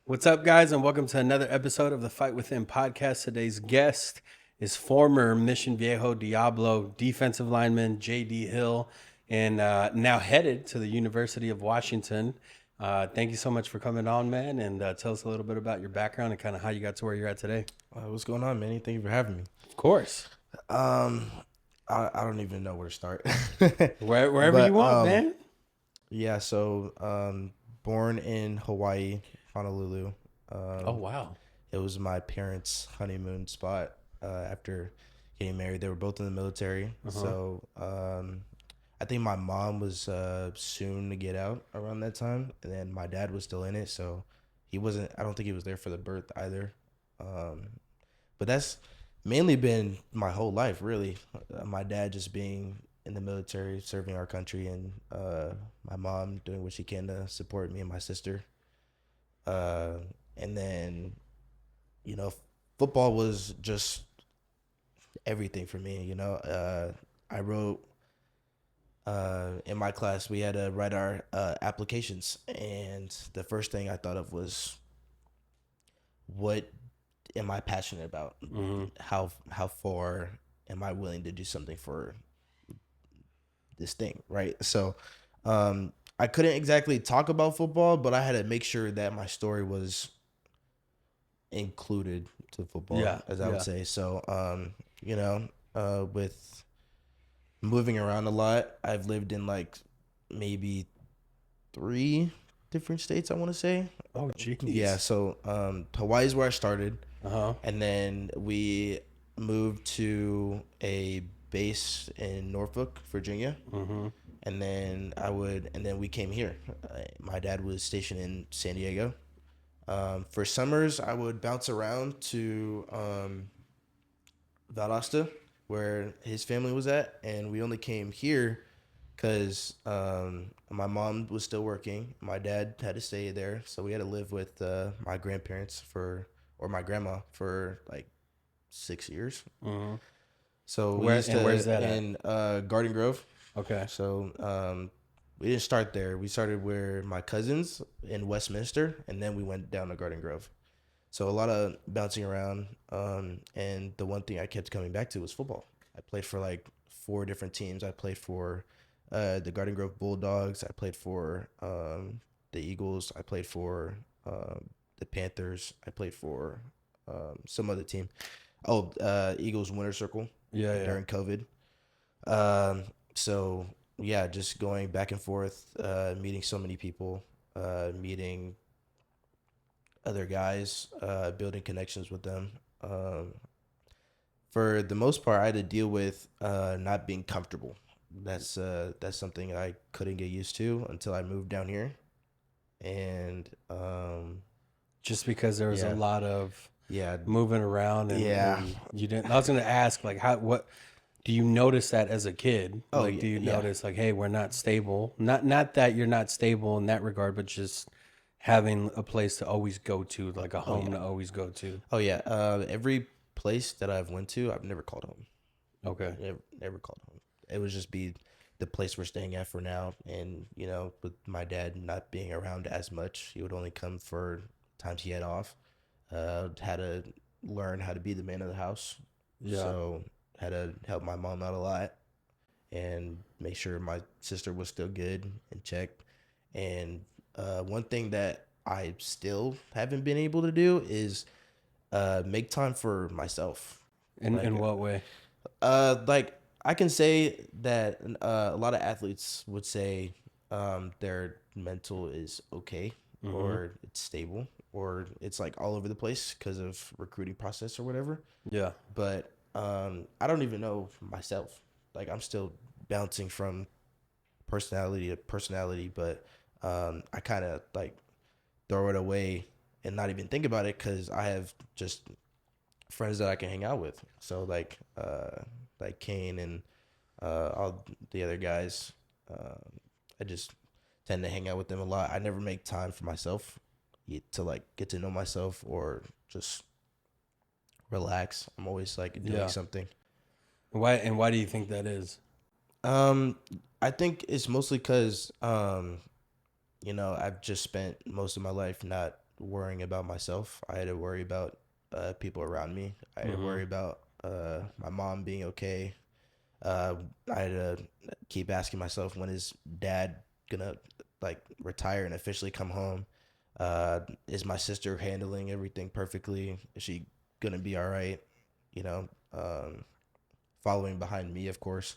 What's up, guys, and welcome to another episode of the Fight Within podcast. Today's guest is former Mission Viejo Diablo defensive lineman J.D. Hill, and now headed to the University of Washington. Thank you so much for coming on, man, and tell us a little bit about your background and kind of how you got to where you're at today. What's going on, Manny? Thank you for having me. Of course. I don't even know where to start. Wherever you want, man. Yeah, so born in Hawaii, Honolulu. Oh, wow. It was my parents' honeymoon spot after getting married. They were both in the military. So I think my mom was soon to get out around that time. And then my dad was still in it. So he wasn't, I don't think he was there for the birth either. But that's mainly been my whole life, really. My dad just being in the military, serving our country, and my mom doing what she can to support me and my sister. And then, football was just everything for me. I wrote in my class, we had to write our applications, and the first thing I thought of was, what am I passionate about? How far am I willing to do something for this thing, right? So I couldn't exactly talk about football, but I had to make sure that my story was included to football, as I would say. So with moving around a lot, I've lived in like maybe 3 different states, I want to say. Oh, geez. Yeah, so Hawaii is where I started. Uh-huh. And then we moved to a base in Norfolk, Virginia. And then we came here. My dad was stationed in San Diego. For summers, I would bounce around to Valdosta, where his family was at, and we only came here because my mom was still working. My dad had to stay there, so we had to live with my grandparents or my grandma for like 6 years. So where's that in Garden Grove. Okay. So we didn't start there. We started where my cousins in Westminster, and then we went down to Garden Grove. So a lot of bouncing around, and the one thing I kept coming back to was football. I played for like 4 different teams. I played for the Garden Grove Bulldogs. I played for the Eagles. I played for the Panthers. I played for some other team. Eagles Winter Circle. During COVID. So yeah, just going back and forth, meeting so many people, meeting other guys, building connections with them. For the most part, I had to deal with not being comfortable. That's something I couldn't get used to until I moved down here, and just because there was a lot of moving around, and you didn't. I was going to ask, like, what do you notice that as a kid? Do you notice like, hey, we're not stable? Not that you're not stable in that regard, but just having a place to always go to, like a home to always go to. Oh yeah, every place that I've went to, I've never called home. Okay, never called home. It would just be the place we're staying at for now, and with my dad not being around as much, he would only come for times he had off. Had to learn how to be the man of the house. So had to help my mom out a lot and make sure my sister was still good and checked. And one thing that I still haven't been able to do is make time for myself. In what way? Like I can say that a lot of athletes would say their mental is okay, or it's stable, or it's like all over the place because of recruiting process or whatever. Yeah. But I don't even know myself. Like I'm still bouncing from personality to personality, but I kind of like throw it away and not even think about it because I have just friends that I can hang out with. So like Kane and all the other guys, I just tend to hang out with them a lot. I never make time for myself to like get to know myself or just relax. I'm always like doing something. Why do you think that is? I think it's mostly because I've just spent most of my life not worrying about myself. I had to worry about people around me. I had to worry about my mom being okay. I had to keep asking myself, when is dad gonna like retire and officially come home? Is my sister handling everything perfectly? Is she gonna be all right? You know, following behind me, of course.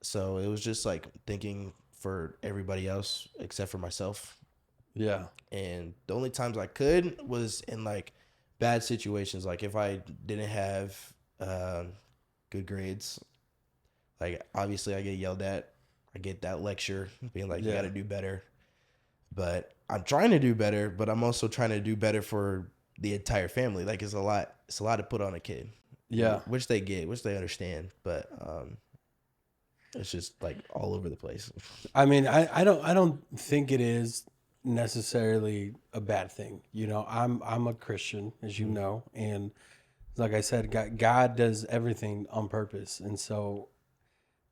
So it was just like thinking for everybody else except for myself. Yeah. And the only times I could was in like bad situations. Like if I didn't have good grades, like obviously I get yelled at. I get that lecture being like, you got to do better. But I'm trying to do better, but I'm also trying to do better for the entire family. Like it's a lot to put on a kid. Yeah. Which they get, which they understand. But it's just like all over the place. I mean, I don't think it is necessarily a bad thing. You know, I'm a Christian, as you know, and like I said, God does everything on purpose. And so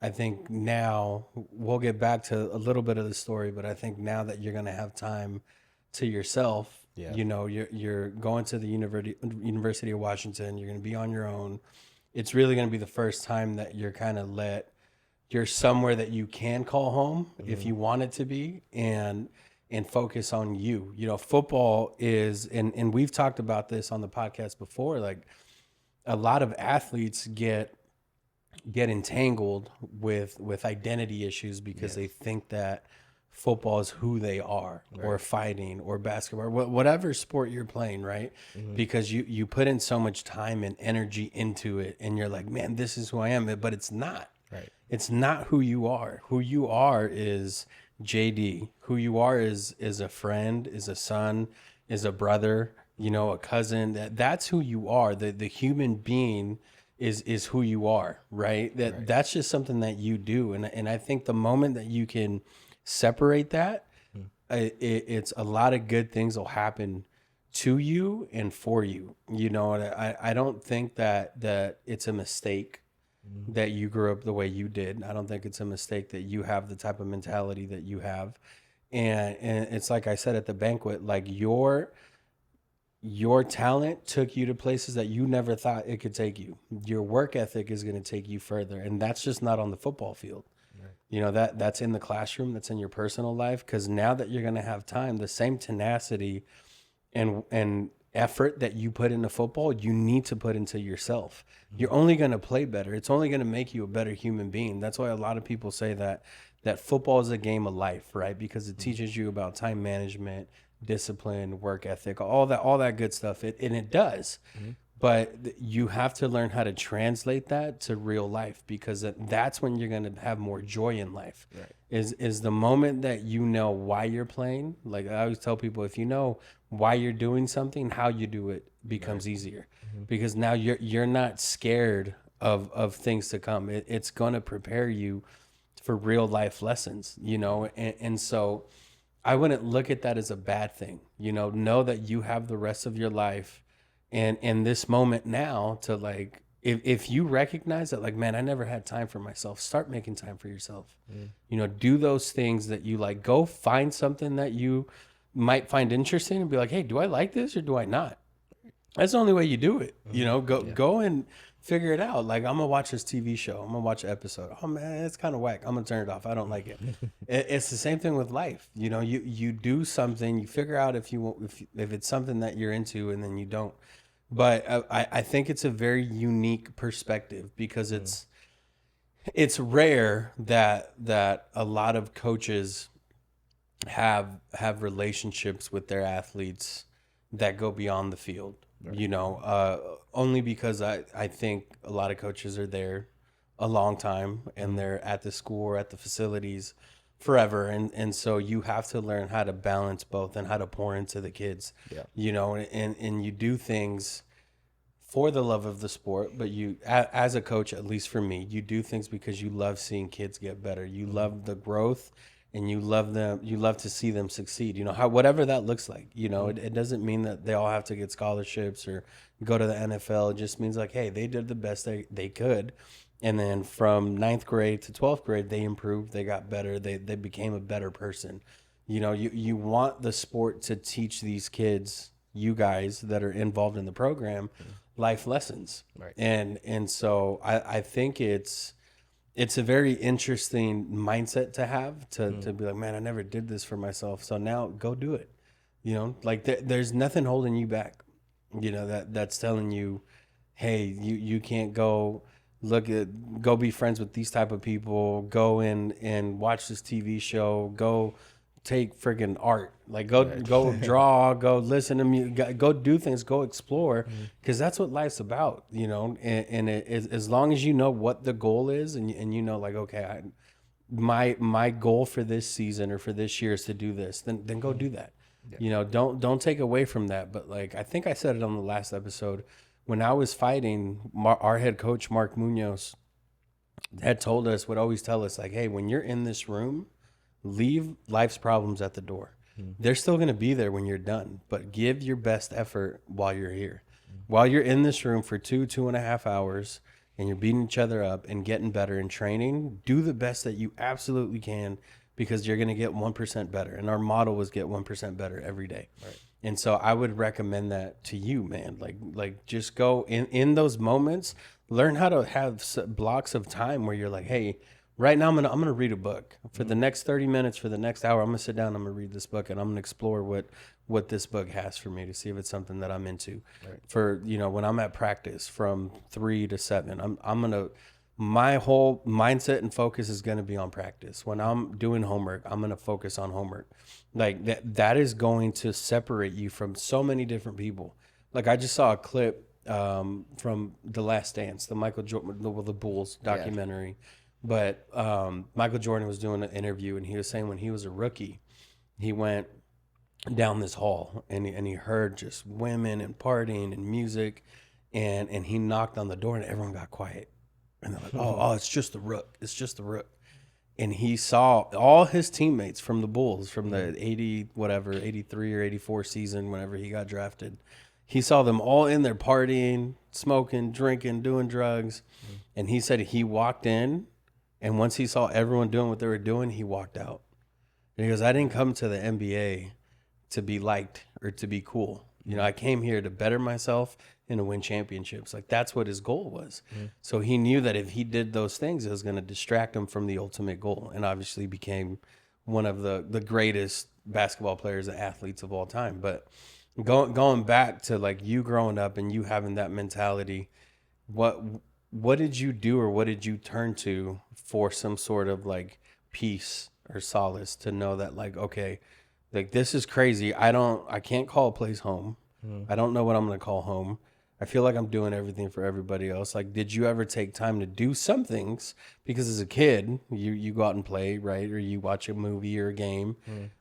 I think now we'll get back to a little bit of the story, but I think now that you're going to have time to yourself, you know, you're going to the University of Washington, you're going to be on your own. It's really going to be the first time that you're kind of you're somewhere that you can call home if you want it to be, and focus on you. You know, football is, and we've talked about this on the podcast before, like a lot of athletes get entangled with identity issues because they think that football is who they are, or fighting, or basketball, or whatever sport you're playing, right? Because you put in so much time and energy into it, and you're like, man, this is who I am, but it's not. Right. It's not who you are. Who you are is JD. Who you are is a friend, is a son, is a brother, you know, a cousin. That's who you are. The human being is who you are, right? That's just something that you do. And I think the moment that you can separate that, it's a lot of good things will happen to you and for you. You know, I don't think that it's a mistake that you grew up the way you did. I don't think it's a mistake that you have the type of mentality that you have. And it's like I said at the banquet, like your talent took you to places that you never thought it could take you. Your work ethic is going to take you further. And that's just not on the football field. Right. You know, that's in the classroom, that's in your personal life. Because now that you're going to have time, the same tenacity and effort that you put into football, you need to put into yourself. You're only going to play better. It's only going to make you a better human being. That's why a lot of people say that football is a game of life, right? Because it teaches you about time management, discipline, work ethic, all that good stuff. It does. But you have to learn how to translate that to real life, because that's when you're going to have more joy in life. Right. Is the moment that you know why you're playing. Like I always tell people, if you know why you're doing something, how you do it becomes easier, because now you're not scared of things to come. It's going to prepare you for real life lessons, you know? And so I wouldn't look at that as a bad thing. You know that you have the rest of your life and in this moment now to like, if you recognize that, like, man, I never had time for myself, start making time for yourself. You know, do those things that you like. Go find something that you might find interesting and be like, hey, do I like this or do I not? That's the only way you do it. You know, go and figure it out. Like, I'm gonna watch this TV show. I'm gonna watch an episode. Oh man, it's kind of whack. I'm gonna turn it off. I don't like it. It's the same thing with life. You know, you do something, you figure out if it's something that you're into, and then you don't. But I think it's a very unique perspective, because it's rare that a lot of coaches have relationships with their athletes that go beyond the field. Right. You know, only because I think a lot of coaches are there a long time, and they're at the school or at the facilities forever. And so you have to learn how to balance both and how to pour into the kids, you know, and you do things for the love of the sport, but you, as a coach, at least for me, you do things because you love seeing kids get better. You love the growth, and you love them. You love to see them succeed. You know, whatever that looks like. You know, it doesn't mean that they all have to get scholarships or go to the NFL. It just means like, hey, they did the best they could, and then from 9th grade to 12th grade, they improved. They got better. They became a better person. you want the sport to teach these kids, you guys that are involved in the program, life lessons. Right. And so I think it's a very interesting mindset to have, to be like, man, I never did this for myself. So now go do it. Like there's nothing holding you back, that's telling you, hey, you can't go go be friends with these type of people, go in and watch this TV show, go take friggin' art, like go draw, go listen to music, go do things, go explore, because that's what life's about, and as long as you know what the goal is, and like, okay, my goal for this season or for this year is to do this, then go do that. Don't take away from that. But like, I think I said it on the last episode, when I was fighting, our head coach Mark Munoz had told us, would always tell us, like, hey, when you're in this room, leave life's problems at the door. They're still going to be there when you're done, but give your best effort while you're here. While you're in this room for 2.5 hours and you're beating each other up and getting better and training, do the best that you absolutely can, because you're going to get 1% better. And our motto was get 1% better every day. Right. And so I would recommend that to you, man. Like just go in those moments, learn how to have blocks of time where you're like, hey, right now I'm gonna read a book for the next 30 minutes, for the next hour. I'm gonna sit down, I'm gonna read this book, and I'm gonna explore what this book has for me, to see if it's something that I'm into. Right. For when I'm at practice from 3 to 7, I'm gonna, my whole mindset and focus is gonna be on practice. When I'm doing homework, I'm gonna focus on homework. Like that is going to separate you from so many different people. Like I just saw a clip from The Last Dance, the Michael Jordan, the Bulls documentary. Yeah. But Michael Jordan was doing an interview, and he was saying when he was a rookie, he went down this hall and he heard just women and partying and music, and he knocked on the door and everyone got quiet. And they're like, oh, it's just the Rook. It's just the Rook. And he saw all his teammates from the Bulls, from the 83 or 84 season, whenever he got drafted. He saw them all in there partying, smoking, drinking, doing drugs. And he said he walked in, and once he saw everyone doing what they were doing, he walked out. And he goes, I didn't come to the NBA to be liked or to be cool. I came here to better myself and to win championships. Like that's what his goal was. So he knew that if he did those things, it was going to distract him from the ultimate goal, and obviously became one of the greatest basketball players and athletes of all time. But going back to like you growing up and you having that mentality, what did you do, or what did you turn to for some sort of like peace or solace to know that, like, okay, like this is crazy. I can't call a place home. I don't know what I'm going to call home. I feel like I'm doing everything for everybody else. Like, did you ever take time to do some things? Because as a kid, you go out and play, right? Or you watch a movie or a game.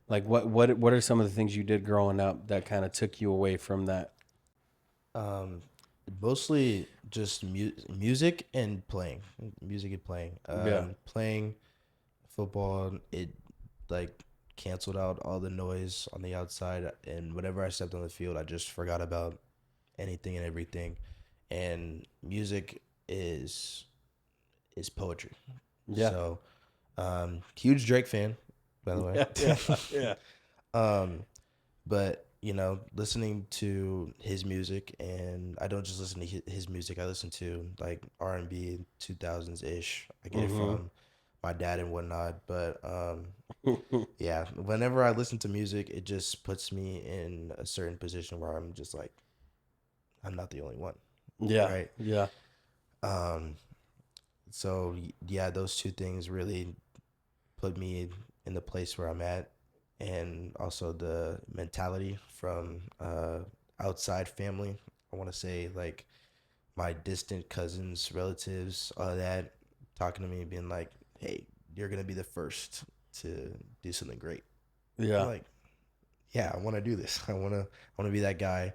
Like what are some of the things you did growing up that kind of took you away from that? Mostly just music and playing. Playing football, it like canceled out all the noise on the outside, and whenever I stepped on the field, I just forgot about anything and everything. And music is poetry. Yeah. So huge Drake fan, by the way. Yeah. But listening to his music, and I don't just listen to his music, I listen to like R&B 2000s ish. I get it from my dad and whatnot. But yeah, whenever I listen to music, it just puts me in a certain position where I'm just like, I'm not the only one. Yeah. Right. Yeah. So yeah, those two things really put me in the place where I'm at. And also the mentality from outside family. I want to say like my distant cousins, relatives, all that, talking to me, being like, hey, you're going to be the first to do something great. Yeah. I'm like, yeah, I want to do this. I want to be that guy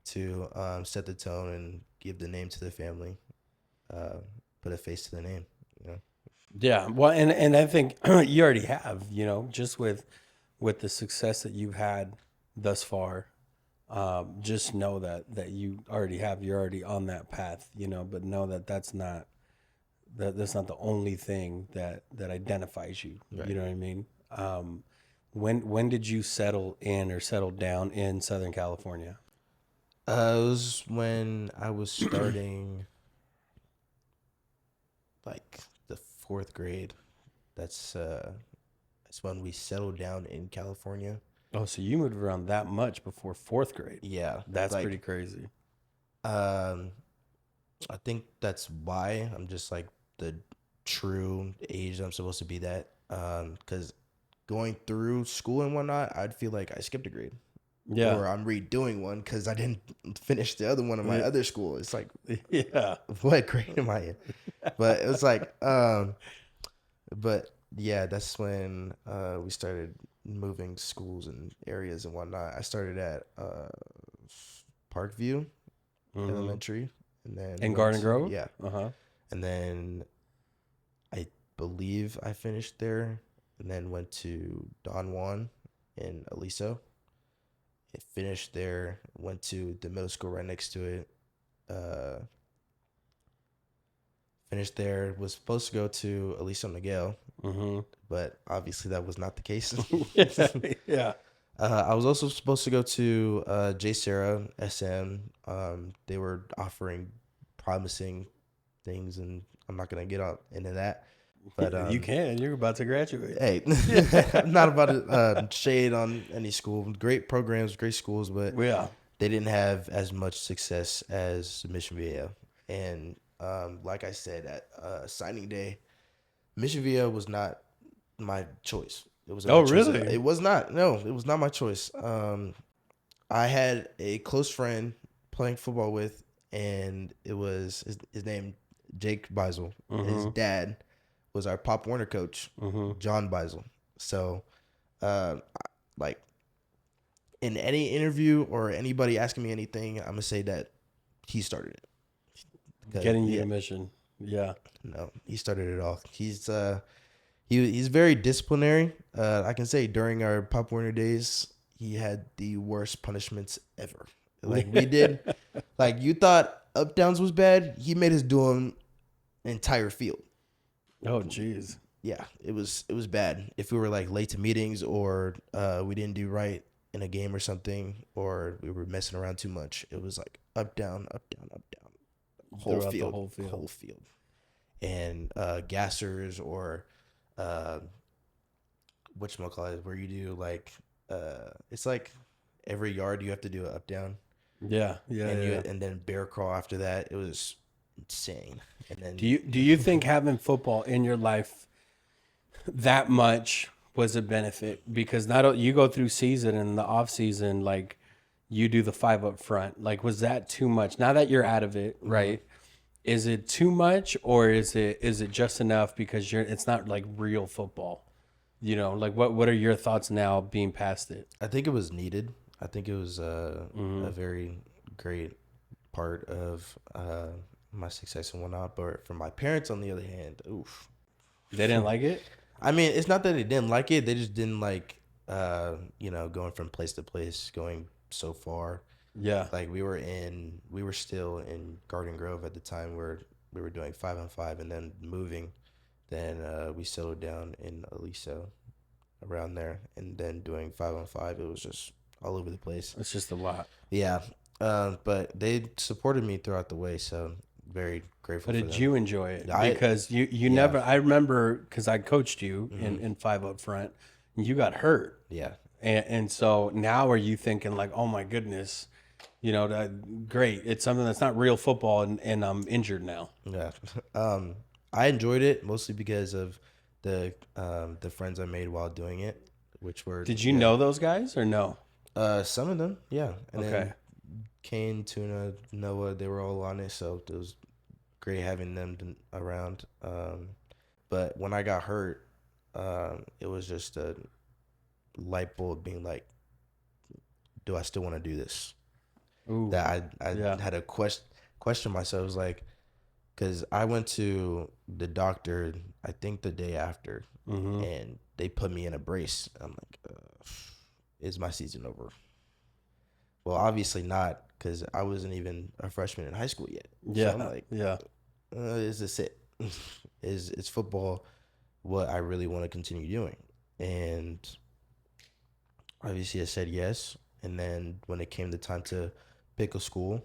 to set the tone and give the name to the family, put a face to the name, Yeah. Well, and I think you already have, just with the success that you've had thus far, just know that you already have, you're already on that path, but know that that's not the only thing that identifies you. Right. You know what I mean? When did you settle in or settle down in Southern California? It was when I was starting like the 4th grade. That's when we settled down in California. Oh, so you moved around that much before 4th grade? Yeah, that's pretty crazy. I think that's why I'm just like the true age I'm supposed to be that. Because going through school and whatnot, I'd feel like I skipped a grade. Yeah. Or I'm redoing one because I didn't finish the other one in my other school. It's like, yeah, what grade am I in? But it was like, but yeah, that's when we started moving schools and areas and whatnot. I started at Parkview Elementary, and then in Garden Grove. Yeah, and then I believe I finished there, and then went to Don Juan in Aliso. I finished there, went to the middle school right next to it. Finished there, was supposed to go to Aliso Miguel, but obviously that was not the case. Yeah. I was also supposed to go to J. Sarah SM. They were offering promising things, and I'm not going to get into that. But you can. You're about to graduate. Hey, I'm not about to shade on any school. Great programs, great schools, but yeah, they didn't have as much success as Mission Viejo. And like I said, at signing day, Mission Viejo was not my choice. It was. Really? It was not. No, it was not my choice. I had a close friend playing football with, and it was his name, Jake Beisel. His dad was our Pop Warner coach, John Beisel. So, like, in any interview or anybody asking me anything, I'm gonna say that he started it. Getting you a mission. Yeah. No, he started it all. He's very disciplinary. I can say during our Pop Warner days, he had the worst punishments ever. Like we did, like you thought up downs was bad. He made us do an entire field. Oh, geez. Yeah, it was bad. If we were like late to meetings or we didn't do right in a game or something, or we were messing around too much, it was like up, down, up, down, up, down. Whole field. And gassers or whatchamacallit, where you do like it's like every yard you have to do an up down. Yeah. And then bear crawl after that. It was insane. And then do you think having football in your life that much was a benefit? Because not you go through season and the off season, like you do the 5 up front. Like, was that too much? Now that you're out of it, right? Is it too much, or is it just enough because it's not like real football? You know, like what are your thoughts now being past it? I think it was needed. I think it was a very great part of my success and whatnot. But for my parents, on the other hand, oof. They didn't like it? I mean, it's not that they didn't like it. They just didn't like, going from place to place, going so far. Yeah. Like we were still in Garden Grove at the time where we were doing 5-on-5 and then moving. Then we settled down in Aliso around there and then doing 5-on-5. It was just all over the place. It's just a lot. Yeah. But they supported me throughout the way. So very grateful but for them. Did you enjoy it? Because you never, I remember because I coached you in 5 up front and you got hurt. Yeah. And so now are you thinking like, oh my goodness, great. It's something that's not real football and I'm injured now. Yeah. I enjoyed it mostly because of the friends I made while doing it, which were. Did you know those guys or no? Some of them, yeah. And okay. Then Kane, Tuna, Noah, they were all on it, so it was great having them around. But when I got hurt, it was just a light bulb being like, do I still want to do this? Ooh, that I had to question myself. It was like, because I went to the doctor, I think the day after, and they put me in a brace. I'm like, is my season over? Well, obviously not, because I wasn't even a freshman in high school yet. Yeah, so I'm like, yeah. Is this it? Is football what I really want to continue doing? And obviously I said yes. And then when it came the time to pick a school,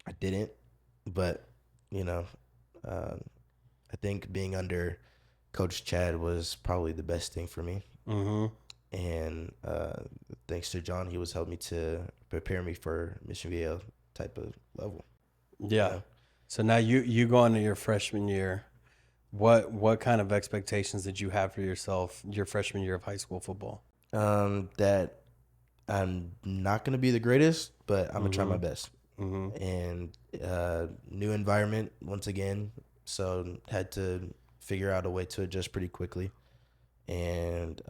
I didn't. But, you know, I think being under Coach Chad was probably the best thing for me. Mm-hmm. And thanks to John, he was helping me to prepare me for Mission Viejo type of level. Yeah. You know? So now you go into your freshman year. What kind of expectations did you have for yourself your freshman year of high school football? That I'm not gonna be the greatest, but I'm gonna try my best. Mm-hmm. And new environment once again, so had to figure out a way to adjust pretty quickly, and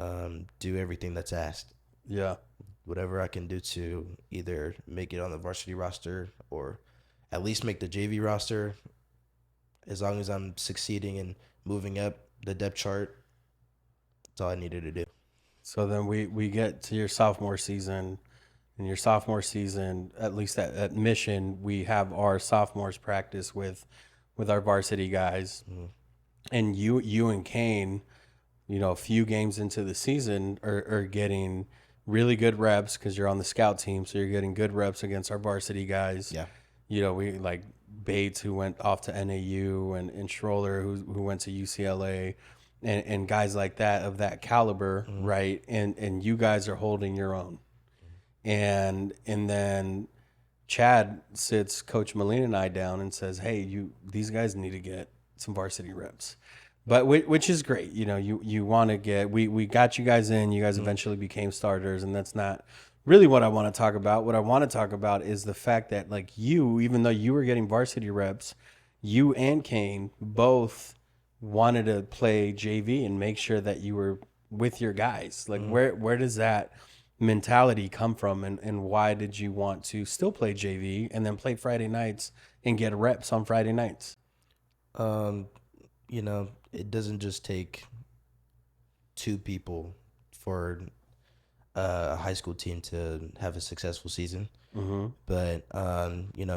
do everything that's asked. Yeah, whatever I can do to either make it on the varsity roster or at least make the JV roster. As long as I'm succeeding and moving up the depth chart, that's all I needed to do. So then we get to your sophomore season. In your sophomore season, at least at Mission, we have our sophomores practice with our varsity guys. Mm-hmm. And you and Kane, a few games into the season are getting really good reps because you're on the scout team. So you're getting good reps against our varsity guys. Yeah. We like Bates, who went off to NAU, and Schroller, who went to UCLA, and guys like that of that caliber, mm-hmm. right? And you guys are holding your own. And then Chad sits Coach Molina and I down and says, "Hey, these guys need to get some varsity reps." But which is great. You want to get, we got you guys in, you guys eventually became starters, and that's not really what I want to talk about. What I want to talk about is the fact that, like, even though you were getting varsity reps, you and Kane both wanted to play JV and make sure that you were with your guys. Like, where does that mentality come from, and why did you want to still play JV and then play Friday nights and get reps on Friday nights? It doesn't just take two people for a high school team to have a successful season. Mm-hmm. But,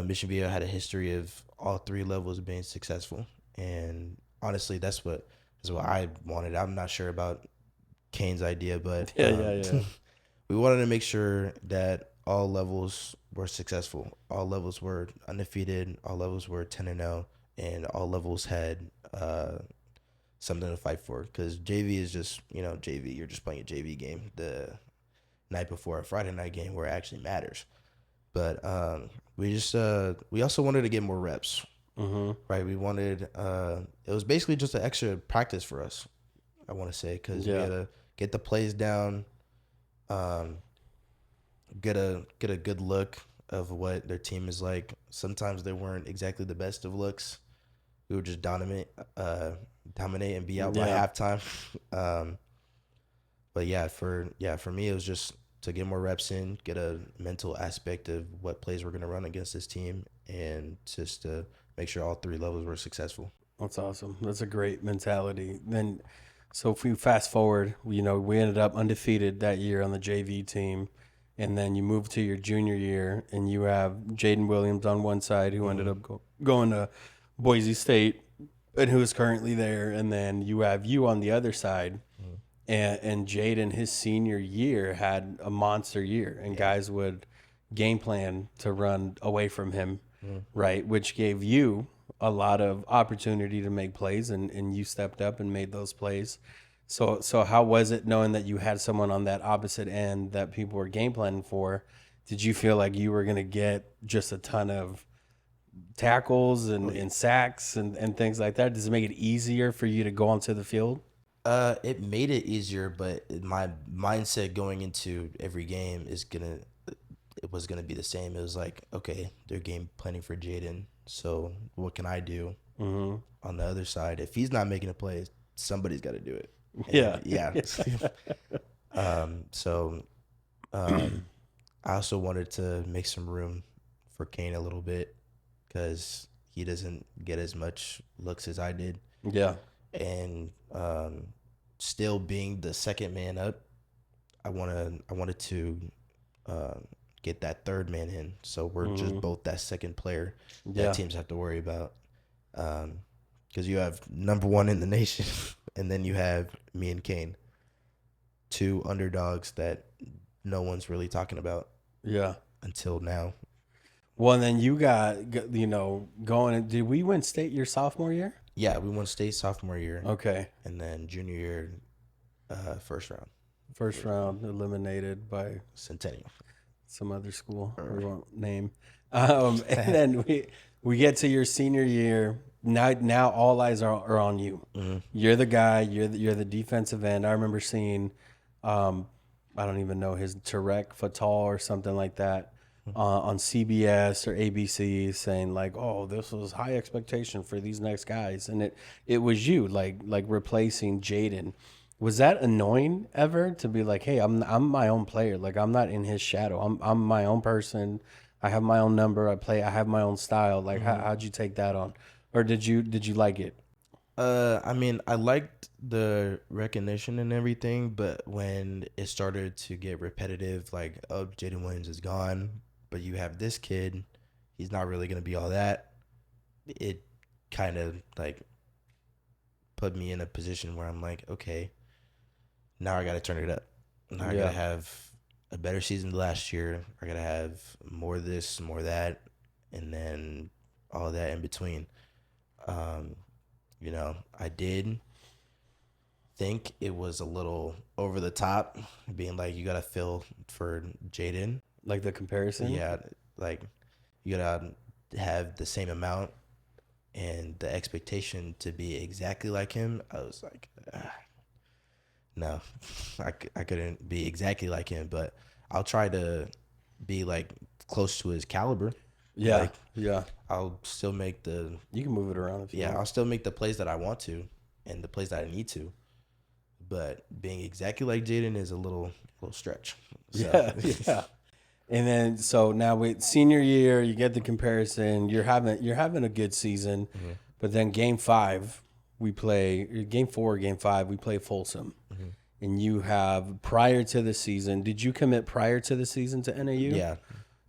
Mission Viejo had a history of all three levels being successful. And honestly, that's what I wanted. I'm not sure about Kane's idea, but yeah. We wanted to make sure that all levels were successful. All levels were undefeated. All levels were 10-0, and all levels had something to fight for. Because JV is just, JV. You're just playing a JV game the night before a Friday night game where it actually matters. But we also wanted to get more reps. Mm-hmm. Right? We wanted it was basically just an extra practice for us, I want to say, because we had to get the plays down. Get a good look of what their team is like. Sometimes they weren't exactly the best of looks. We would just dominate and be out by halftime. But for me, it was just to get more reps in, get a mental aspect of what plays we're going to run against this team, and just to make sure all three levels were successful. That's awesome. That's a great mentality. Then, so if we fast forward, we ended up undefeated that year on the JV team. And then you move to your junior year, and you have Jaden Williams on one side, who ended up going to Boise State, and who is currently there. And then you have you on the other side. And Jaden, his senior year, had a monster year, and guys would game plan to run away from him, right? Which gave you a lot of opportunity to make plays, and you stepped up and made those plays. So how was it knowing that you had someone on that opposite end that people were game planning for? Did you feel like you were going to get just a ton of tackles and sacks and things like that? Does it make it easier for you to go onto the field? It made it easier, but my mindset going into every game was gonna be the same. It was like, okay, they're game planning for Jaden, so what can I do on the other side? If he's not making a play, somebody's got to do it. I also wanted to make some room for Kane a little bit because he doesn't get as much looks as I did. Yeah. And still being the second man up, I wanted to get that third man in. So we're just both that second player that teams have to worry about. Because you have number one in the nation, and then you have me and Kane, two underdogs that no one's really talking about. Yeah. Until now. Well, and then you got, going. Did we win state your sophomore year? Yeah, we won state sophomore year. Okay. And then junior year, first round. First round eliminated by Centennial. Some other school we won't name. And then we get to your senior year. Now all eyes are on you. Mm-hmm. You're the guy. You're the defensive end. I remember seeing, I don't even know his Tarek Fatal or something like that on CBS or ABC saying like, oh, this was high expectation for these next guys, and it was you like replacing Jaden. Was that annoying ever to be like, hey, I'm my own player. Like I'm not in his shadow. I'm my own person. I have my own number. I have my own style. Like how'd you take that on? Or did you like it? I mean, I liked the recognition and everything, but when it started to get repetitive, like, oh, Jaden Williams is gone, but you have this kid, he's not really gonna be all that. It kind of like put me in a position where I'm like, okay, now I got to turn it up. Now I got to have a better season than last year. I got to have more of this, more of that, and then all that in between. I did think it was a little over the top, being like, you got to fill for Jaden. Like the comparison? Yeah, like you got to have the same amount and the expectation to be exactly like him. I was like, no, I couldn't be exactly like him, but I'll try to be like close to his caliber. Yeah, like, yeah. I'll still make the. You can move it around if you want. I'll still make the plays that I want to, and the plays that I need to. But being exactly like Jaden is a little stretch. So. Yeah. And then so now with senior year, you get the comparison. You're having a good season, but then game 5. Game 4, game 5, we play Folsom. Mm-hmm. And you have, prior to the season, did you commit prior to the season to NAU? Yeah.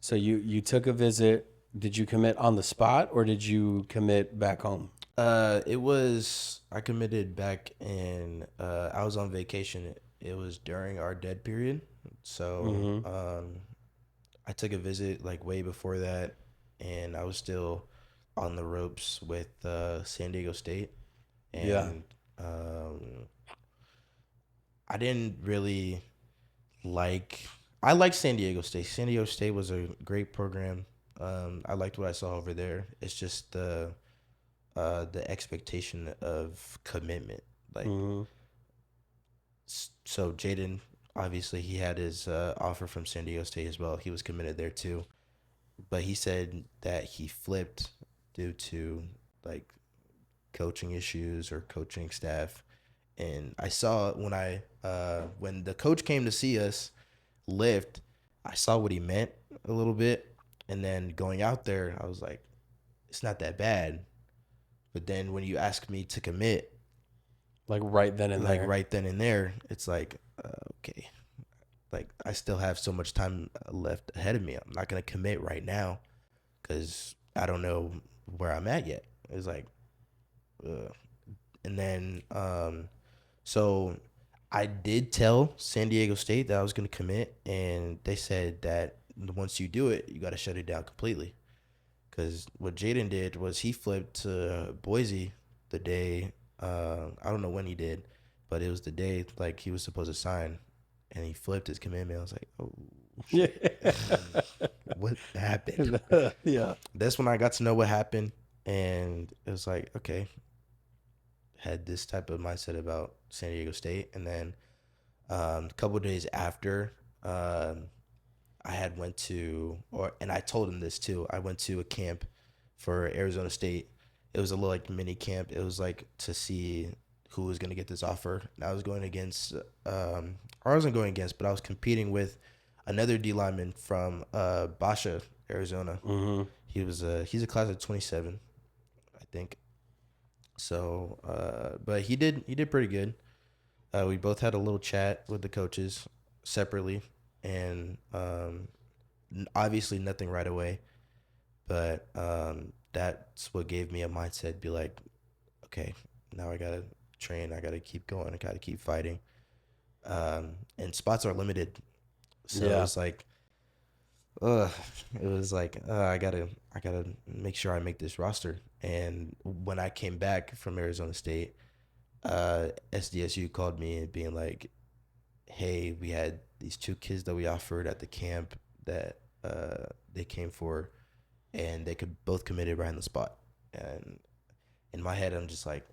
So you took a visit. Did you commit on the spot or did you commit back home? I committed back in, I was on vacation. It was during our dead period. So I took a visit like way before that, and I was still on the ropes with San Diego State. And I didn't really I liked San Diego State. San Diego State was a great program. I liked what I saw over there. It's just the expectation of commitment. Like, so Jaden, obviously he had his offer from San Diego State as well. He was committed there too. But he said that he flipped due to like coaching issues or coaching staff. And I saw when the coach came to see us lift, I saw what he meant a little bit. And then going out there, I was like, it's not that bad. But then when you ask me to commit, like right then and there, it's like, okay, like I still have so much time left ahead of me. I'm not going to commit right now because I don't know where I'm at yet. It's like, and then, so I did tell San Diego State that I was going to commit, and they said that once you do it, you got to shut it down completely. Because what Jaden did was he flipped to Boise the day, I don't know when he did, but it was the day like he was supposed to sign, and he flipped his commitment. I was like, oh, shit. What happened? Yeah. That's when I got to know what happened, and it was like, okay, had this type of mindset about San Diego State. And then a couple of days after, I had went to, and I told him this too, I went to a camp for Arizona State. It was a little like mini camp. It was like to see who was going to get this offer. And I was going against, or I wasn't going against, but I was competing with another D-lineman from Basha, Arizona. Mm-hmm. He's a class of 27, I think. So, but he did pretty good. We both had a little chat with the coaches separately, and obviously nothing right away, but that's what gave me a mindset, be like, okay, now I gotta train, I gotta keep going, I gotta keep fighting, and spots are limited. So it was like, uh, I gotta make sure I make this roster. And when I came back from Arizona State, SDSU called me and being like, hey, we had these 2 kids that we offered at the camp that they came for, and they could both committed right on the spot. And in my head, I'm just like,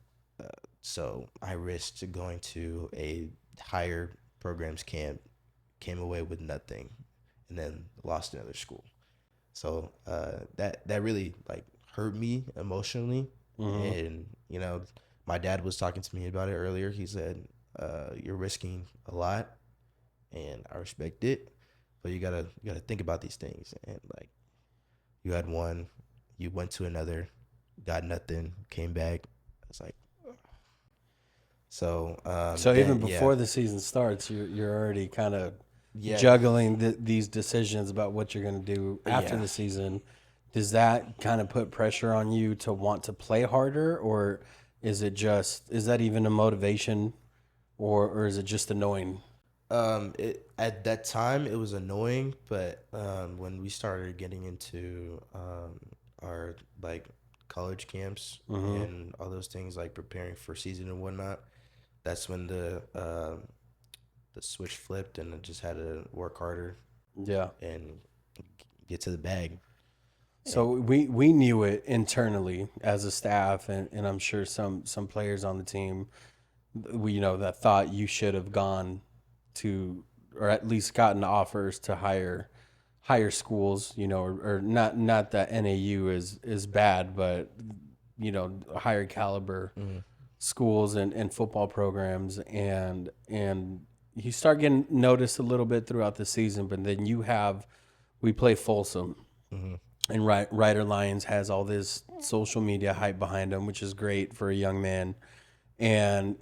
so I risked going to a higher programs camp, came away with nothing, and then lost another school. So that really like hurt me emotionally. And my dad was talking to me about it earlier. He said, you're risking a lot, and I respect it, but you gotta think about these things. And like, you had one, you went to another, got nothing, came back. It's like, so even before the season starts, you're already kind of juggling these decisions about what you're going to do after the season. Does that kind of put pressure on you to want to play harder, or is that even a motivation, or is it just annoying? At that time it was annoying, but when we started getting into our like college camps and all those things, like preparing for season and whatnot, that's when the switch flipped, and I just had to work harder. Yeah. And get to the bag. So we knew it internally as a staff, and I'm sure some players on the team, that thought you should have gone to, or at least gotten offers to higher schools, or not that NAU is bad, but higher caliber schools and football programs, and you start getting noticed a little bit throughout the season. But then we play Folsom, and Ryder Lyons has all this social media hype behind him, which is great for a young man. And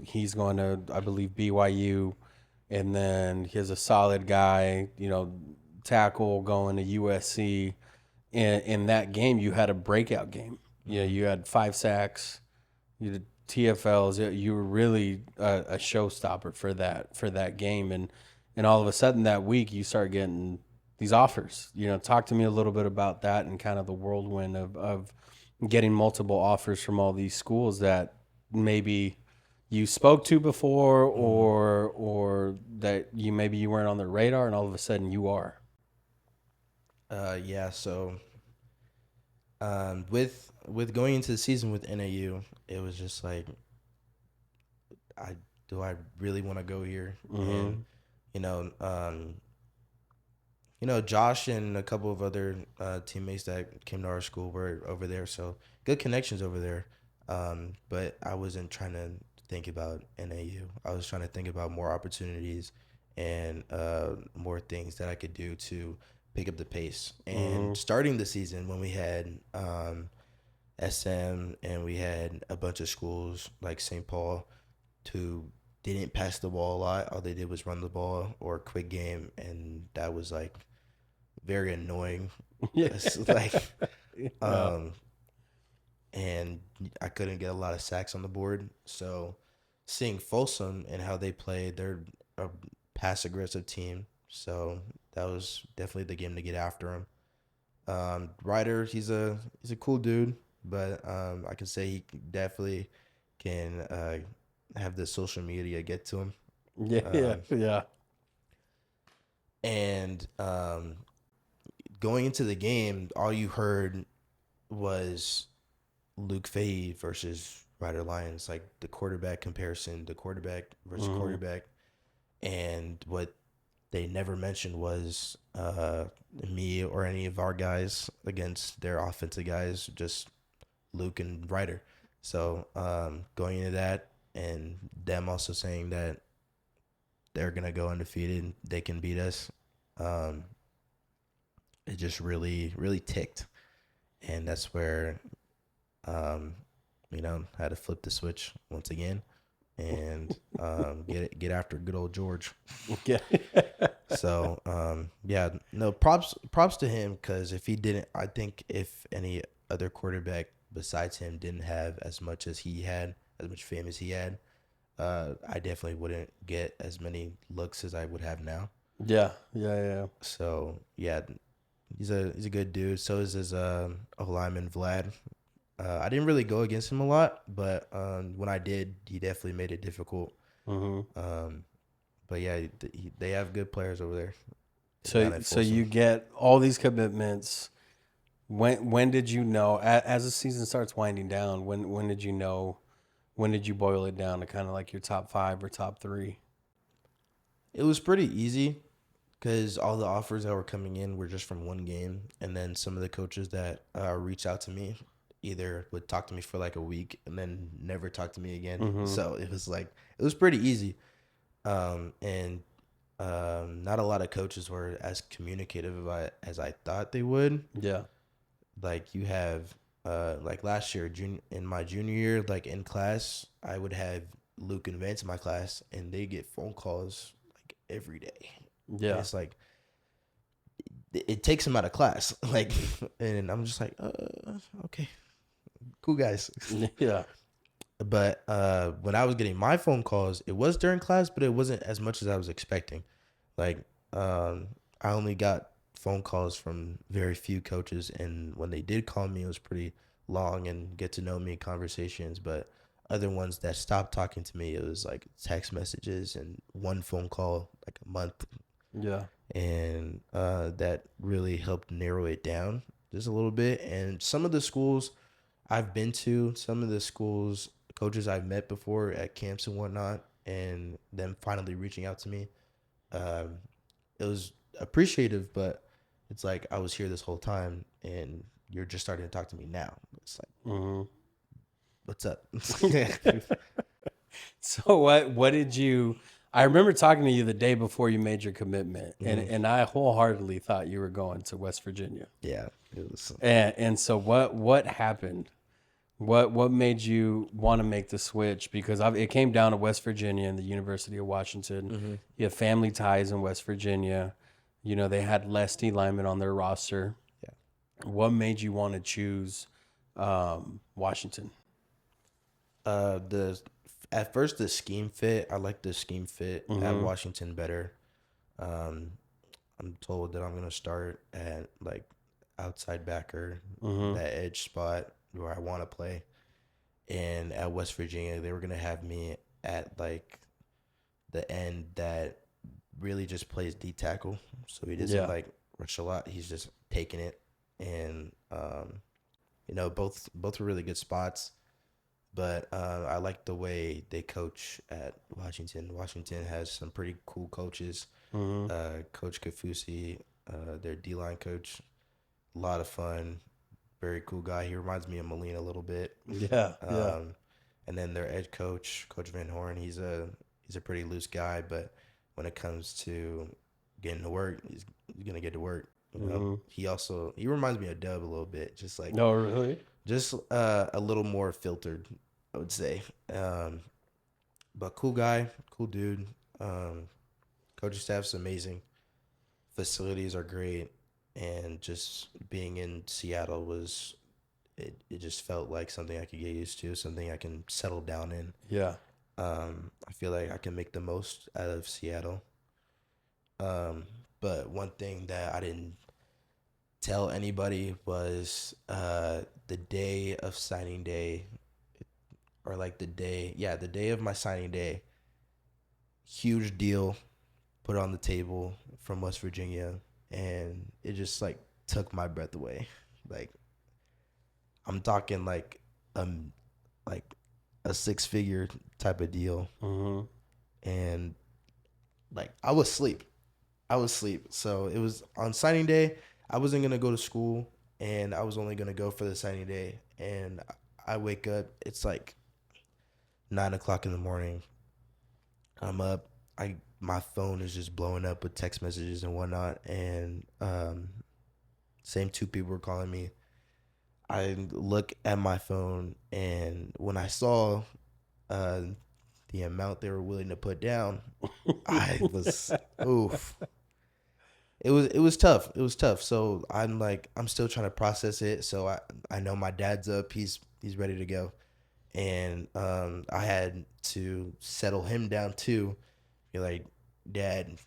he's going to, I believe, BYU, and then he has a solid guy, tackle going to USC. In that game, you had a breakout game. You had 5 sacks, you did TFLs. You were really a showstopper for that game. And all of a sudden that week, you start getting these offers. Talk to me a little bit about that and kind of the whirlwind of getting multiple offers from all these schools that maybe you spoke to before, or that you weren't on their radar, and all of a sudden you are. So with going into the season with NAU, it was just like, do I really want to go here? And Josh and a couple of other teammates that came to our school were over there, so good connections over there. But I wasn't trying to think about NAU. I was trying to think about more opportunities and more things that I could do to pick up the pace. And starting the season when we had SM and we had a bunch of schools like St. Paul who didn't pass the ball a lot. All they did was run the ball or quick game, and that was like very annoying. And I couldn't get a lot of sacks on the board. So seeing Folsom and how they play, they're a pass aggressive team. So that was definitely the game to get after him. Ryder, he's a cool dude, but I can say he definitely can have the social media get to him. Yeah. And going into the game, all you heard was Luke Fahey versus Ryder Lyons, like the quarterback comparison, the quarterback versus quarterback. And what they never mentioned was me or any of our guys against their offensive guys, just Luke and Ryder. So going into that, and them also saying that they're going to go undefeated, they can beat us, it just really, really ticked. And that's where, had to flip the switch once again and get after good old George. Yeah. So, props to him, because if he didn't, I think if any other quarterback besides him didn't have as much as he had, as much fame as he had, I definitely wouldn't get as many looks as I would have now. Yeah, yeah. So yeah, he's a good dude. So is his O-lineman Vlad. I didn't really go against him a lot, but when I did, he definitely made it difficult. But yeah, they have good players over there. So you get all these commitments. When did you know, as the season starts winding down, when did you know, when did you boil it down to kind of like your top 5 or top 3? It was pretty easy because all the offers that were coming in were just from one game, and then some of the coaches that reached out to me either would talk to me for like a week and then never talk to me again. So it was pretty easy, and not a lot of coaches were as communicative as I thought they would. Yeah. Like you have, like last year, in my junior year, like in class, I would have Luke and Vance in my class, and they get phone calls like every day. Yeah. And it's like, it takes them out of class. Like, and I'm just like, okay, cool guys. Yeah. But when I was getting my phone calls, it was during class, but it wasn't as much as I was expecting. Like, I only got phone calls from very few coaches, and when they did call me, it was pretty long and get to know me conversations. But other ones that stopped talking to me, it was like text messages and one phone call like a month. Yeah. And that really helped narrow it down just a little bit. And some of the schools I've been to, some of the schools, coaches I've met before at camps and whatnot, and them finally reaching out to me, it was appreciative, but it's like I was here this whole time and you're just starting to talk to me now. It's like, what's up? So what did you, I remember talking to you the day before you made your commitment, and I wholeheartedly thought you were going to West Virginia. Yeah, it was. And so what happened? What made you want to make the switch? Because it came down to West Virginia and the University of Washington. You have family ties in West Virginia. You know, they had less D-linemen on their roster. Yeah. What made you want to choose Washington? At first the scheme fit. I like the scheme fit at Washington better. I'm told that I'm gonna start at like outside backer, that edge spot where I want to play. And at West Virginia, they were gonna have me at like the end that really just plays D tackle. So he doesn't like rush a lot. He's just taking it. And both were really good spots. But I like the way they coach at Washington. Washington has some pretty cool coaches. Coach Kafusi, their D-line coach, a lot of fun, very cool guy. He reminds me of Molina a little bit. Yeah. And then their edge coach, Coach Van Horn, he's a pretty loose guy, but when it comes to getting to work, he's gonna get to work. You know? He reminds me of Dub a little bit, just like. No, really. Just a little more filtered, I would say. But cool guy, cool dude. Coaching staff's amazing. Facilities are great. And just being in Seattle it just felt like something I could get used to, something I can settle down in. Yeah. I feel like I can make the most out of Seattle. But one thing that I didn't tell anybody was the day of signing day, or like the day of my signing day. Huge deal put on the table from West Virginia, and it just like took my breath away. Like, I'm talking like a 6-figure type of deal. And like I was asleep. So it was on signing day. I wasn't going to go to school, and I was only going to go for the signing day. And I wake up, it's like 9:00 in the morning. I'm up. My phone is just blowing up with text messages and whatnot. And same 2 people were calling me. I look at my phone, and when I saw the amount they were willing to put down, I was, oof. It was tough. It was tough. So I'm still trying to process it. So I know my dad's up. He's ready to go. And I had to settle him down too. Be like, Dad,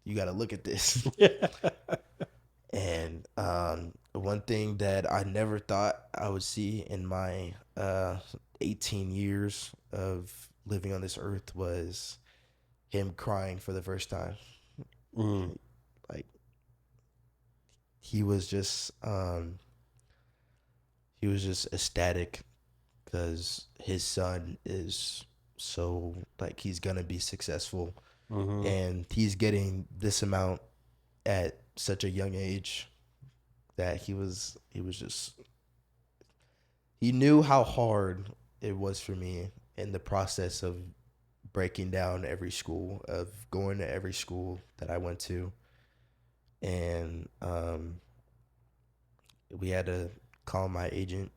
you got to look at this. And one thing that I never thought I would see in my 18 years of living on this earth was him crying for the first time. Like he was just ecstatic because his son is so like he's gonna be successful, and he's getting this amount at such a young age that he knew how hard it was for me in the process of breaking down every school, of going to every school that I went to. And we had to call my agent,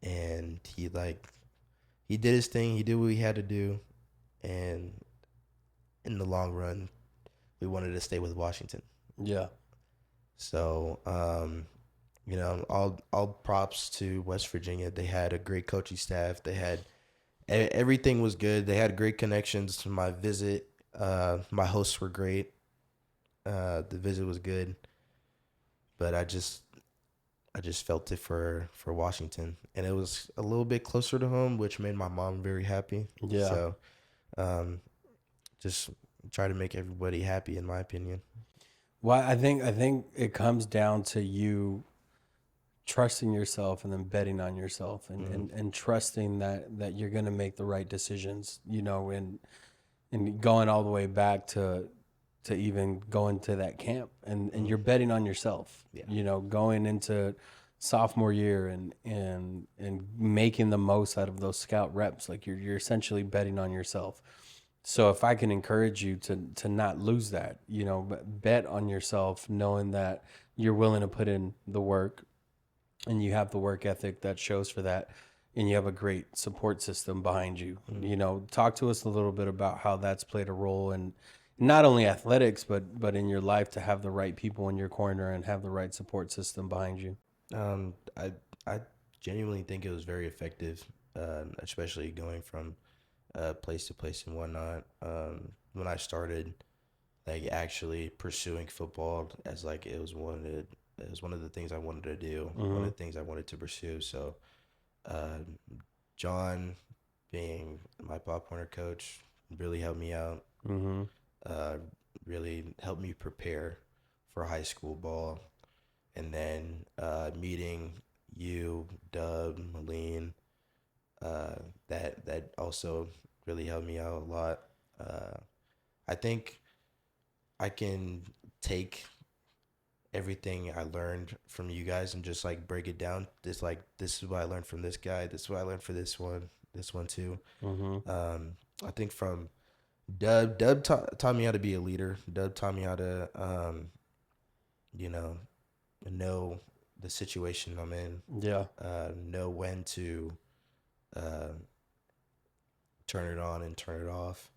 and he did his thing. He did what he had to do. And in the long run, we wanted to stay with Washington. Yeah. So, all props to West Virginia. They had a great coaching staff. They had everything was good. They had great connections to my visit. My hosts were great. The visit was good, but I just felt it for Washington, and it was a little bit closer to home, which made my mom very happy. Yeah. So, just try to make everybody happy, in my opinion. Well, I think it comes down to you trusting yourself and then betting on yourself and trusting that you're going to make the right decisions, and going all the way back to even going to that camp and you're betting on yourself, going into sophomore year and making the most out of those scout reps. Like you're essentially betting on yourself. So if I can encourage you to not lose that, but bet on yourself, knowing that you're willing to put in the work and you have the work ethic that shows for that, and you have a great support system behind you. Talk to us a little bit about how that's played a role in not only athletics, but in your life, to have the right people in your corner and have the right support system behind you. I genuinely think it was very effective, especially going from place to place and whatnot. When I started actually pursuing football as it was one of the things I wanted to do, one of the things I wanted to pursue. So John, being my Pop Warner coach, really helped me out. Really helped me prepare for high school ball. And then meeting you, Dub, Malene, that also really helped me out a lot. I think I can take everything I learned from you guys and just break it down. This is what I learned from this guy. This is what I learned for this one too. I think from Dub taught me how to be a leader. Dub taught me how to know the situation I'm in. Yeah. Know when to turn it on and turn it off.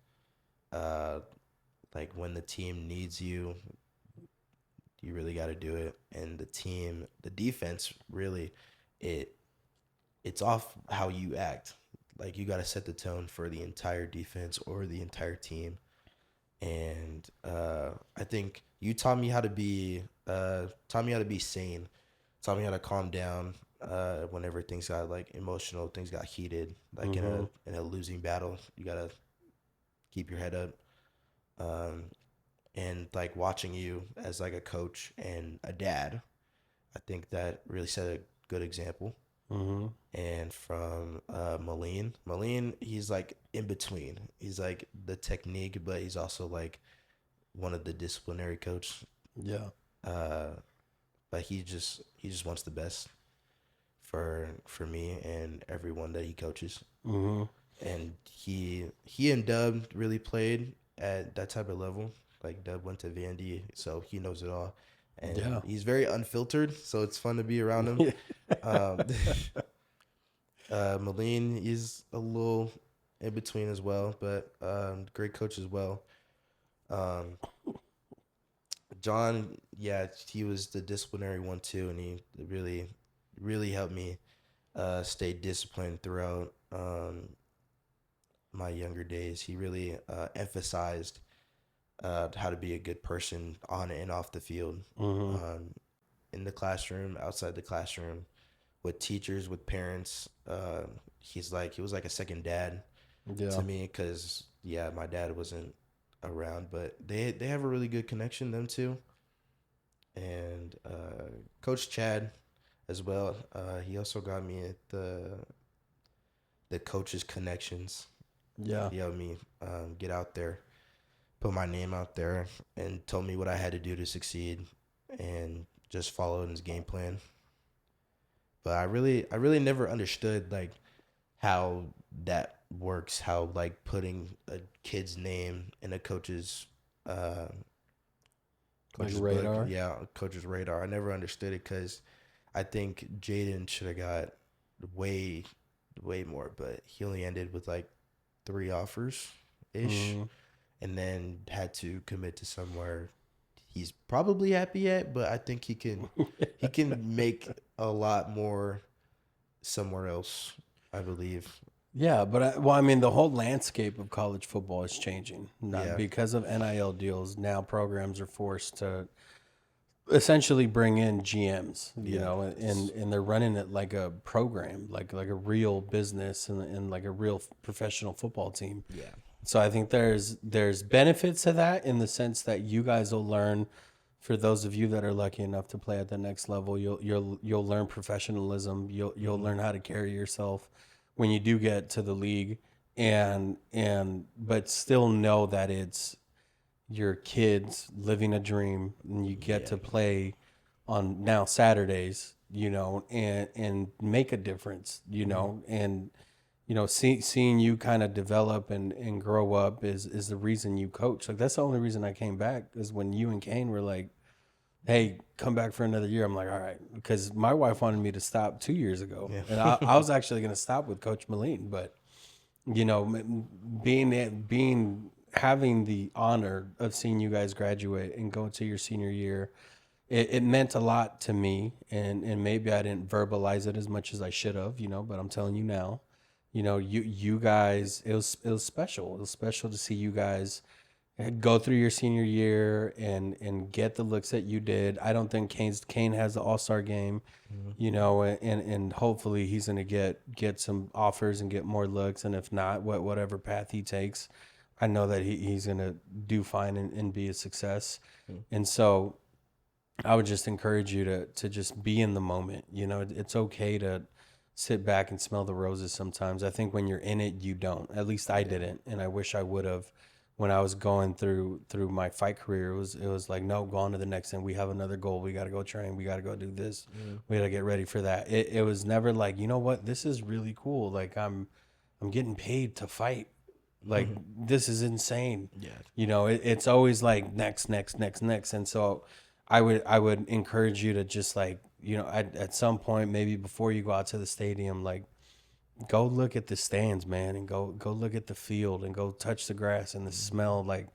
When the team needs you, you really got to do it. And the defense, really, it's off how you act. You got to set the tone for the entire defense or the entire team. And I think you taught me how to be sane. Taught me how to calm down whenever things got emotional, things got heated. In a losing battle, you gotta keep your head up. And watching you as a coach and a dad, I think that really set a good example. And from Malene, he's in between. He's the technique, but he's also one of the disciplinary coach. Yeah. But he just wants the best for me and everyone that he coaches. And he and Dub really played at that type of level. Dub went to Vandy, so he knows it all. And he's very unfiltered, so it's fun to be around him. Malene, he's a little in between as well, but great coach as well. John, he was the disciplinary one too, and he really, really helped me stay disciplined throughout my younger days. He really emphasized how to be a good person on and off the field, in the classroom, outside the classroom, with teachers, with parents. He was like a second dad to me because my dad wasn't around, but they have a really good connection, them two. And Coach Chad as well. He also got me at the coaches connections. Yeah, He helped me get out there, put my name out there, and told me what I had to do to succeed, and just followed his game plan. But I really never understood like how that works. How like putting a kid's name in a coach's coach's radar. Coach's radar. I never understood it because I think Jaden should have got way more, but he only ended with like 3 offers ish, and then had to commit to somewhere he's probably happy at, but I think he can make a lot more somewhere else, I believe. Yeah, but I mean, the whole landscape of college football is changing. Because of NIL deals, now programs are forced to essentially bring in GMs, you know, and they're running it like a program, like a real business and like a real professional football team. Yeah. So I think there's benefits to that in the sense that you guys will learn. For those of you that are lucky enough to play at the next level, you'll learn professionalism. You'll learn how to carry yourself when you do get to the league, but still know that it's your kids living a dream, and you get to play on now Saturdays, you know, and make a difference, you know, and you know, seeing you kind of develop and grow up is the reason you coach. Like that's the only reason I came back is when you and Kane were like, hey, come back for another year. I'm like, all right, because my wife wanted me to stop 2 years ago, and I was actually going to stop with Coach Moline, but you know, having the honor of seeing you guys graduate and go to your senior year, it meant a lot to me, and maybe I didn't verbalize it as much as I should have, you know, but I'm telling you now, you know, you guys, it was special. It was special to see you guys go through your senior year and get the looks that you did. I don't think Kane has the All-Star game, you know, and hopefully he's going to get some offers and get more looks. And if not, whatever path he takes, I know that he's going to do fine and be a success. And so I would just encourage you to just be in the moment. You know, it's okay to sit back and smell the roses sometimes. I think when you're in it, you don't. At least I didn't, and I wish I would have. When I was going through my fight career, it was like, no, go on to the next thing. We have another goal. We got to go train. We got to go do this. We got to get ready for that. It was never like, you know what, this is really cool. Like I'm getting paid to fight. Like this is insane. Yeah. You know, it's always like next. And so I would encourage you to just like, you know, at some point, maybe before you go out to the stadium, like, go look at the stands, man, and go look at the field and go touch the grass and the smell. Like,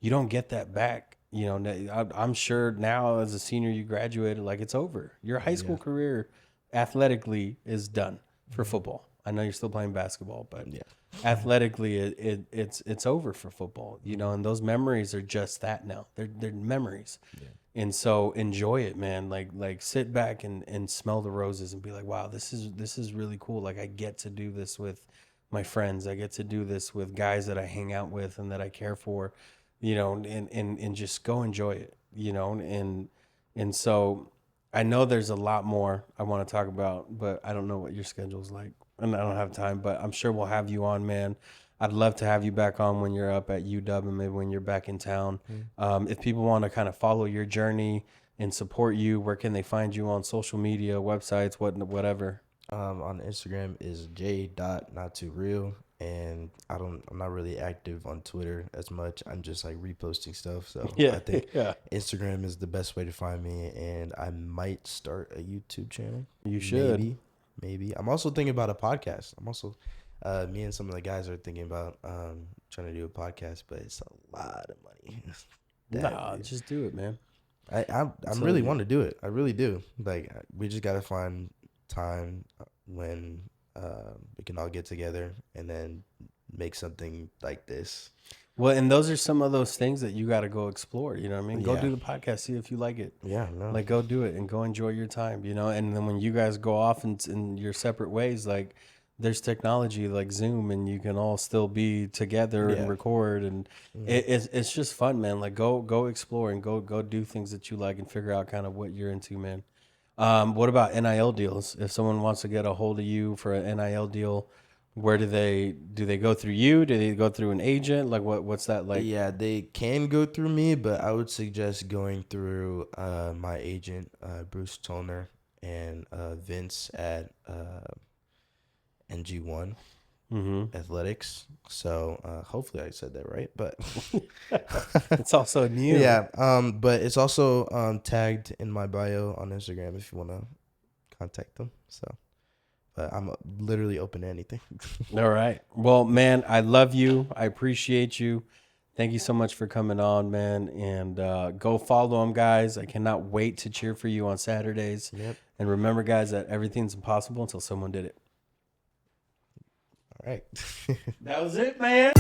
you don't get that back. You know, I'm sure now as a senior you graduated, like it's over. Your high school career athletically is done for football. I know you're still playing basketball, but athletically it's over for football. You know, and those memories are just that now. They're memories. Yeah. And so enjoy it, man. Like sit back and smell the roses and be like, wow, this is really cool. Like I get to do this with my friends. I get to do this with guys that I hang out with and that I care for, you know, and just go enjoy it, you know, and so I know there's a lot more I want to talk about, but I don't know what your schedule's like and I don't have time, but I'm sure we'll have you on, man. I'd love to have you back on when you're up at UW and maybe when you're back in town. If people want to kind of follow your journey and support you, where can they find you on social media, websites, whatever? On Instagram is j.nottooreal, and I'm not really active on Twitter as much. I'm just like reposting stuff. So I think Instagram is the best way to find me, and I might start a YouTube channel. You should. Maybe. I'm also thinking about a podcast. Me and some of the guys are thinking about trying to do a podcast, but it's a lot of money. Just do it, man. I really want to do it. I really do. Like, we just gotta find time when we can all get together and then make something like this. Well, and those are some of those things that you got to go explore. You know what I mean? Go do the podcast, see if you like it. Yeah, no. Like, go do it and go enjoy your time, you know? And then when you guys go off in your separate ways, like, there's technology like Zoom and you can all still be together and record. And it's just fun, man. Like, go explore and go do things that you like and figure out kind of what you're into, man. What about NIL deals? If someone wants to get a hold of you for an NIL deal, where do they go through you? Do they go through an agent? Like what's that like? Yeah, they can go through me, but I would suggest going through my agent, Bruce Toner, and Vince at NG1 Athletics. So hopefully I said that right, but it's also new. Yeah, but it's also tagged in my bio on Instagram if you want to contact them. So. I'm literally open to anything. All right. Well, man, I love you. I appreciate you. Thank you so much for coming on, man. And go follow them, guys. I cannot wait to cheer for you on Saturdays. Yep. And remember, guys, that everything's impossible until someone did it. All right. That was it, man.